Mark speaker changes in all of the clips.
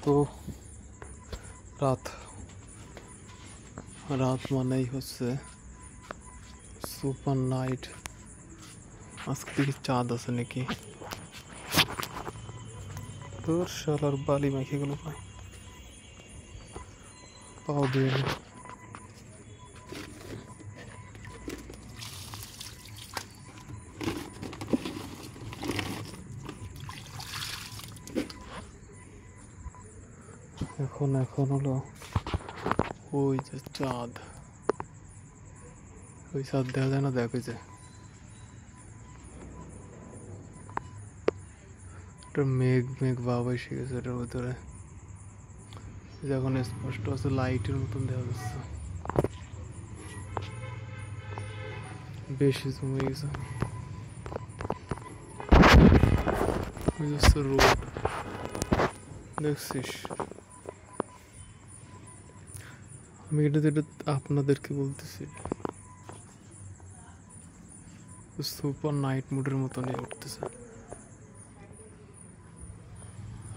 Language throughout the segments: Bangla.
Speaker 1: তো রাত রাত মানেই হচ্ছে সুপার নাইট। আজকে দেখি চাঁদ আছে নাকি। তোর শালার বালি মেখে গেল ভাই, পাও দিয়ে এলো। এখন হলো ওই যে চাঁদ, ওই চাঁদ দেখা যায় না, দেখ ওই যে মেঘ মেঘ ভাব এসে গেছে এটার ভিতরে, যখন স্পষ্ট আছে লাইটের মতন দেখা যাচ্ছে, বেশি জমে গেছে। ওই যাচ্ছে রোড, দেখছিস? আমি এটা আপনাদেরকে বলতেছি, সুপার নাইট মুডের মতনই উঠতেছে।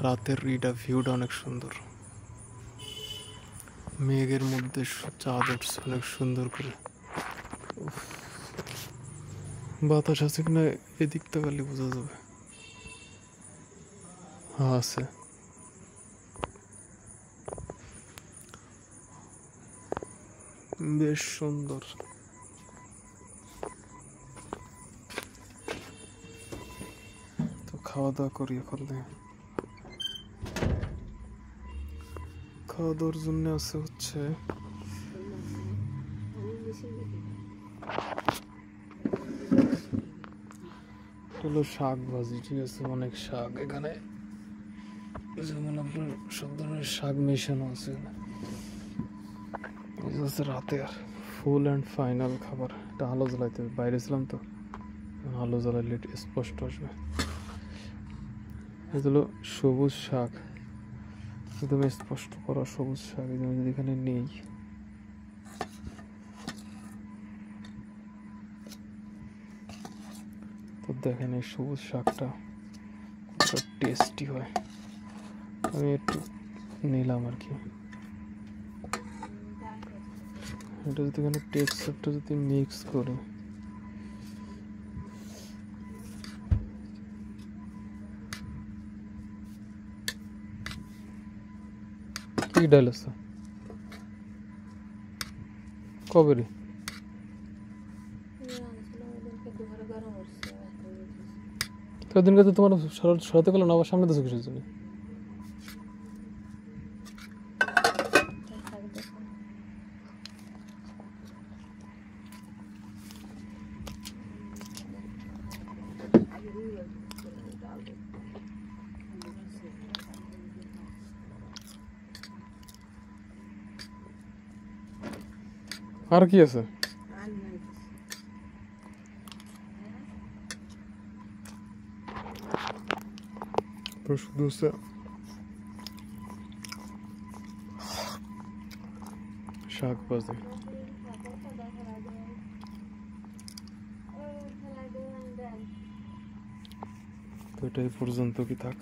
Speaker 1: রাতের এটা ভিউটা অনেক সুন্দর, মেঘের মধ্যে চাঁদ উঠছে অনেক সুন্দর করে। বাতাস আছে কিনা এদিকটা গেলে বোঝা যাবে। হ্যাঁ আছে। বেশ সুন্দর। তো খাওয়া দাওয়া করি এখন। খাওয়া দাওয়ার জন্য আছে হচ্ছে হলো শাক ভাজি, ঠিক আছে? অনেক শাক এখানে, যেমন আপনার সব ধরনের শাক মেশানো আছে। রাতের ফুল অ্যান্ড ফাইনাল খাবার। এটা আলো জ্বালাইতে বাইরে ছিলাম তো, আলো জ্বালাইলে স্পষ্ট আসবে। এগুলো সবুজ শাক, একদম স্পষ্ট করা সবুজ শাক, যদি এখানে নেই। তো দেখেন এই সবুজ শাকটা কতটা টেস্টি হয়, আমি একটু নিলাম আর কি। এটা যদি এখানে টেক্সচারটা যদি মিক্স করি, কি ডাল আছে কবে রে? দিনকে তো তোমার সরাতে গেলো না, আবার সামনে তো কিসের জন্য? আর কি আছে? শুধু শাক ভাজি। তো এটাই পর্যন্ত কি থাক।